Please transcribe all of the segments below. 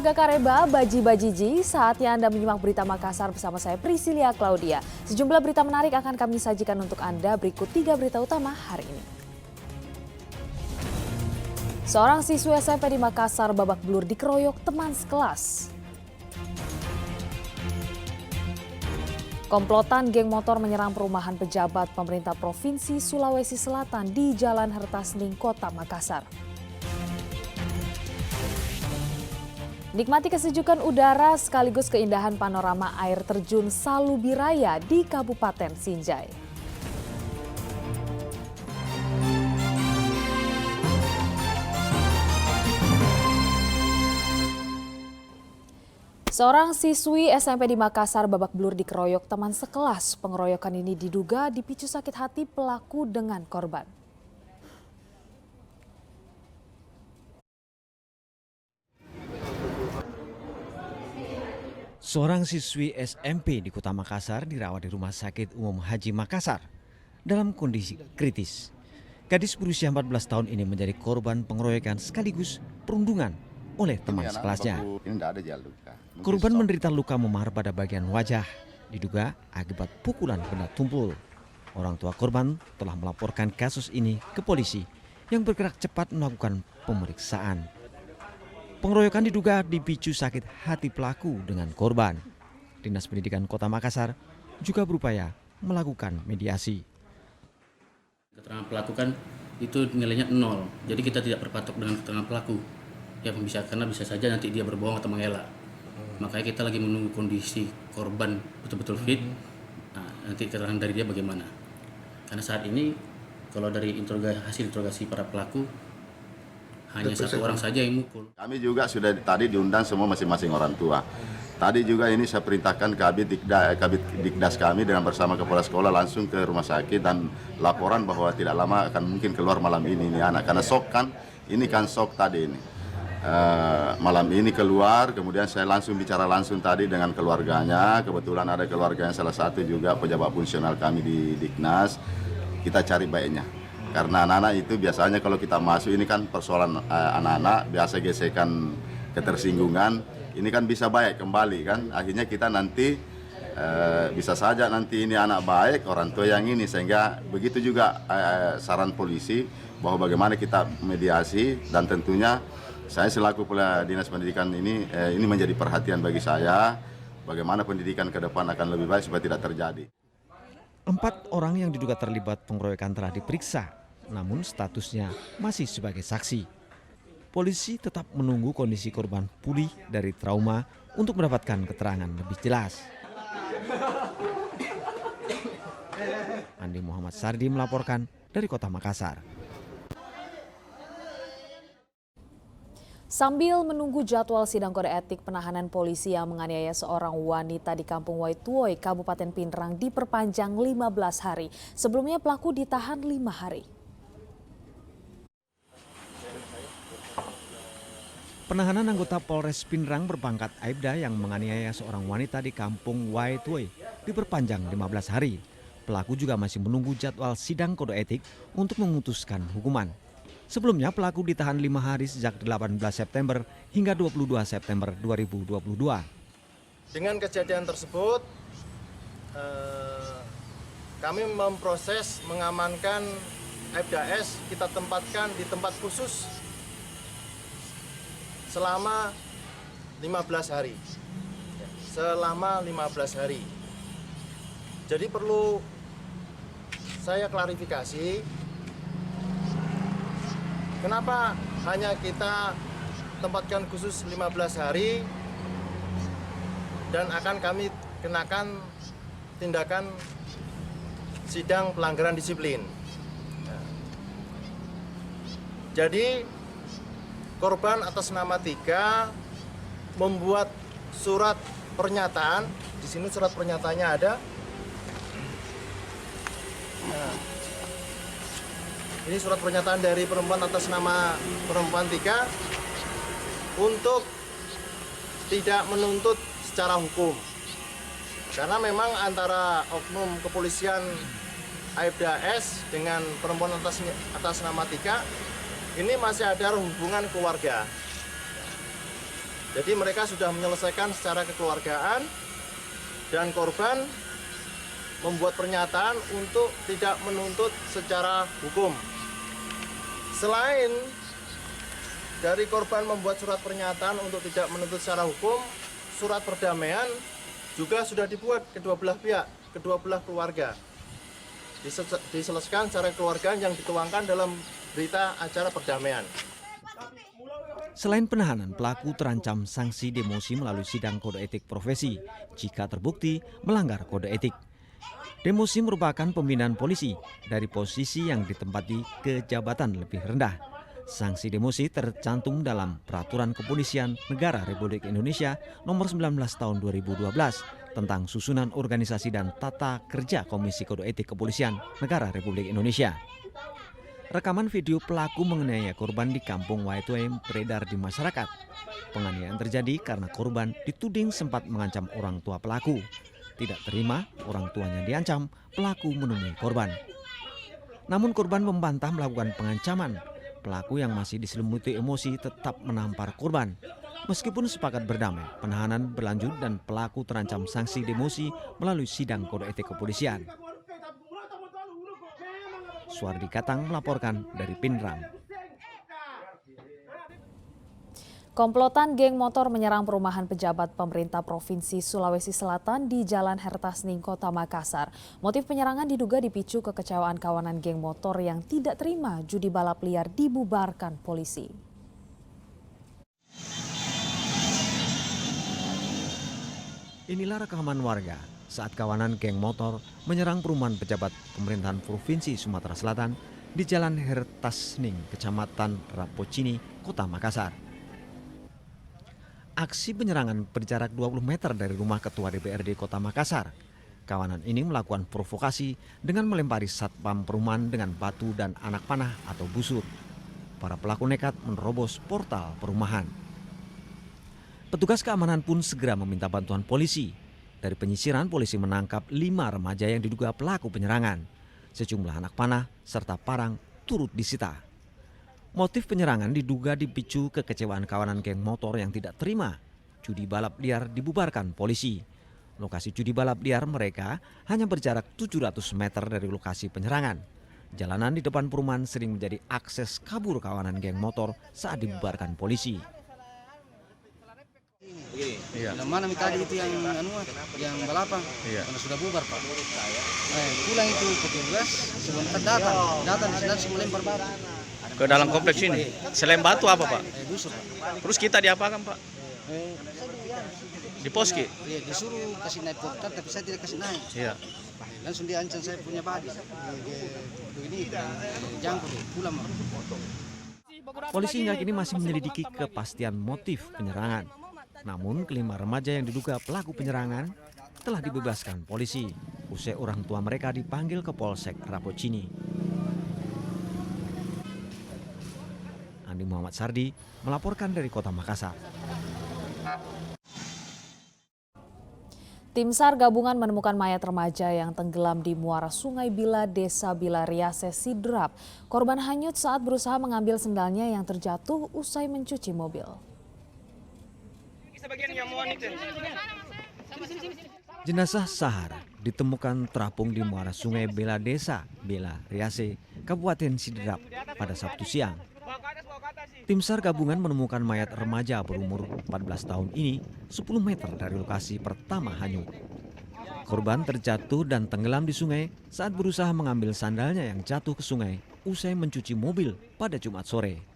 Aga Kareba, Baji Bajiji, saatnya Anda menyimak berita Makassar bersama saya Priscilia Claudia. Sejumlah berita menarik akan kami sajikan untuk Anda, berikut 3 berita utama hari ini. Seorang siswi SMP di Makassar babak belur dikeroyok teman sekelas. Komplotan geng motor menyerang perumahan pejabat pemerintah Provinsi Sulawesi Selatan di Jalan Hertasning, Kota Makassar. Nikmati kesejukan udara sekaligus keindahan panorama air terjun Salubiraya di Kabupaten Sinjai. Seorang siswi SMP di Makassar babak belur dikeroyok teman sekelas. Pengeroyokan ini diduga dipicu sakit hati pelaku dengan korban. Seorang siswi SMP di Kota Makassar dirawat di Rumah Sakit Umum Haji Makassar dalam kondisi kritis. Gadis berusia 14 tahun ini menjadi korban pengeroyokan sekaligus perundungan oleh teman sekelasnya. Korban menderita luka memar pada bagian wajah, diduga akibat pukulan benda tumpul. Orang tua korban telah melaporkan kasus ini ke polisi yang bergerak cepat melakukan pemeriksaan. Pengeroyokan diduga dipicu sakit hati pelaku dengan korban. Dinas Pendidikan Kota Makassar juga berupaya melakukan mediasi. Keterangan pelaku kan itu nilainya 0, jadi kita tidak berpatok dengan keterangan pelaku. Ya karena bisa saja nanti dia berbohong atau mengelak. Makanya kita lagi menunggu kondisi korban betul-betul fit. Nah, nanti keterangan dari dia bagaimana. Karena saat ini kalau dari hasil interogasi para pelaku hanya satu orang saja yang mukul. Kami juga sudah tadi diundang semua masing-masing orang tua. Tadi juga ini saya perintahkan Kabid Dikdas kami dengan bersama kepala sekolah langsung ke rumah sakit dan laporan bahwa tidak lama akan mungkin keluar malam ini anak. Karena shock kan, ini kan shock tadi ini. Malam ini keluar, kemudian saya langsung bicara langsung tadi dengan keluarganya. Kebetulan ada keluarganya salah satu juga pejabat fungsional kami di Diknas. Kita cari baiknya. Karena anak-anak itu biasanya kalau kita masuk ini kan persoalan anak-anak biasa gesekan ketersinggungan, ini kan bisa baik kembali kan, akhirnya kita nanti bisa saja nanti ini anak baik orang tua yang ini, sehingga begitu juga saran polisi bahwa bagaimana kita mediasi dan tentunya saya selaku Kepala Dinas Pendidikan ini menjadi perhatian bagi saya bagaimana pendidikan ke depan akan lebih baik supaya tidak terjadi. 4 orang yang diduga terlibat pengeroyokan telah diperiksa, namun statusnya masih sebagai saksi. Polisi tetap menunggu kondisi korban pulih dari trauma untuk mendapatkan keterangan lebih jelas. Andi Muhammad Sardi melaporkan dari Kota Makassar. Sambil menunggu jadwal sidang kode etik penahanan polisi yang menganiaya seorang wanita di Kampung Waituoi, Kabupaten Pindrang diperpanjang 15 hari. Sebelumnya pelaku ditahan 5 hari. Penahanan anggota Polres Pindrang berpangkat Aibda yang menganiaya seorang wanita di Kampung Waituoi diperpanjang 15 hari. Pelaku juga masih menunggu jadwal sidang kode etik untuk memutuskan hukuman. Sebelumnya pelaku ditahan 5 hari sejak 18 September hingga 22 September 2022. Dengan kejadian tersebut, kami memproses mengamankan Aibda S, kita tempatkan di tempat khusus selama 15 hari. Selama 15 hari. Jadi perlu saya klarifikasi. Kenapa hanya kita tempatkan khusus 15 hari dan akan kami kenakan tindakan sidang pelanggaran disiplin. Jadi korban atas nama 3 membuat surat pernyataan. Di sini surat pernyataannya ada. Nah, ini surat pernyataan dari perempuan atas nama perempuan 3 untuk tidak menuntut secara hukum. Karena memang antara oknum kepolisian Aibda S dengan perempuan atas nama 3 ini masih ada hubungan keluarga. Jadi mereka sudah menyelesaikan secara kekeluargaan dan korban membuat pernyataan untuk tidak menuntut secara hukum. Selain dari korban membuat surat pernyataan untuk tidak menuntut secara hukum, surat perdamaian juga sudah dibuat kedua belah pihak, kedua belah keluarga. Diselesaikan secara kekeluargaan yang dituangkan dalam berita acara perdamaian. Selain penahanan, pelaku terancam sanksi demosi melalui sidang kode etik profesi jika terbukti melanggar kode etik. Demosi merupakan pembinaan polisi dari posisi yang ditempati ke jabatan lebih rendah. Sanksi demosi tercantum dalam Peraturan Kepolisian Negara Republik Indonesia Nomor 19 Tahun 2012 tentang susunan organisasi dan tata kerja Komisi Kode Etik Kepolisian Negara Republik Indonesia. Rekaman video pelaku menganiaya korban di kampung Waituai beredar di masyarakat. Penganiayaan terjadi karena korban dituding sempat mengancam orang tua pelaku. Tidak terima orang tuanya diancam, pelaku menemui korban. Namun korban membantah melakukan pengancaman. Pelaku yang masih diselimuti emosi tetap menampar korban. Meskipun sepakat berdamai, penahanan berlanjut dan pelaku terancam sanksi demosi melalui sidang kode etik kepolisian. Suardi Katang melaporkan dari Pindrang. Komplotan geng motor menyerang perumahan pejabat pemerintah Provinsi Sulawesi Selatan di Jalan Hertasning, Kota Makassar. Motif penyerangan diduga dipicu kekecewaan kawanan geng motor yang tidak terima judi balap liar dibubarkan polisi. Inilah rekaman warga saat kawanan geng motor menyerang perumahan pejabat pemerintahan Provinsi Sumatera Selatan di Jalan Hertasning, Kecamatan Rapocini, Kota Makassar. Aksi penyerangan berjarak 20 meter dari rumah Ketua DPRD Kota Makassar. Kawanan ini melakukan provokasi dengan melempari satpam perumahan dengan batu dan anak panah atau busur. Para pelaku nekat menerobos portal perumahan. Petugas keamanan pun segera meminta bantuan polisi. Dari penyisiran, polisi menangkap 5 remaja yang diduga pelaku penyerangan. Sejumlah anak panah serta parang turut disita. Motif penyerangan diduga dipicu kekecewaan kawanan geng motor yang tidak terima judi balap liar dibubarkan polisi. Lokasi judi balap liar mereka hanya berjarak 700 meter dari lokasi penyerangan. Jalanan di depan perumahan sering menjadi akses kabur kawanan geng motor saat dibubarkan polisi. Iya. Mana tadi itu yang balapan, karena sudah bubar Pak. Pulang itu petugas sebentar datang semua lempar batu. Ke dalam kompleks ini. Selain batu apa Pak? Busur Pak. Terus kita diapakan Pak? Di poski? Iya, disuruh kasih naik portal tapi saya tidak kasih naik. Iya. Langsung diancam saya punya badi. Ini jangkau pulang. Polisi hingga kini masih menyelidiki kepastian motif penyerangan. Namun kelima remaja yang diduga pelaku penyerangan telah dibebaskan polisi usai orang tua mereka dipanggil ke Polsek Rapocini. Andi Muhammad Sardi melaporkan dari Kota Makassar. Tim SAR gabungan menemukan mayat remaja yang tenggelam di muara Sungai Bila, Desa Bila Riase, Sidrap. Korban hanyut saat berusaha mengambil sendalnya yang terjatuh usai mencuci mobil. Jenazah Sahar ditemukan terapung di muara Sungai Bela, Desa Bela Riase, Kabupaten Sidrap pada Sabtu siang. Tim SAR gabungan menemukan mayat remaja berumur 14 tahun ini 10 meter dari lokasi pertama hanyut. Korban terjatuh dan tenggelam di sungai saat berusaha mengambil sandalnya yang jatuh ke sungai usai mencuci mobil pada Jumat sore.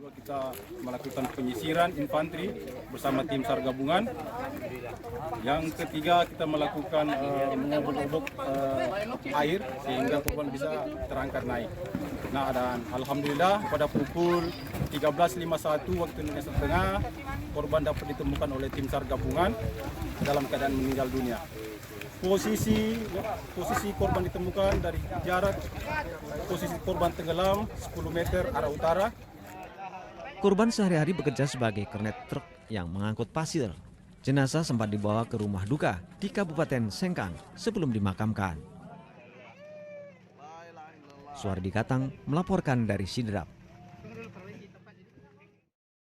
Kita melakukan penyisiran infanteri bersama tim SAR gabungan. Yang ketiga kita melakukan mengobok-obok air sehingga korban bisa terangkat naik. Nah, dan alhamdulillah pada pukul 13.51 waktu Indonesia Tengah korban dapat ditemukan oleh tim SAR gabungan dalam keadaan meninggal dunia. Posisi korban ditemukan dari jarak posisi korban tenggelam 10 meter arah utara. Korban sehari-hari bekerja sebagai kernet truk yang mengangkut pasir. Jenazah sempat dibawa ke rumah duka di Kabupaten Sengkang sebelum dimakamkan. Suardi Katang melaporkan dari Sidrap.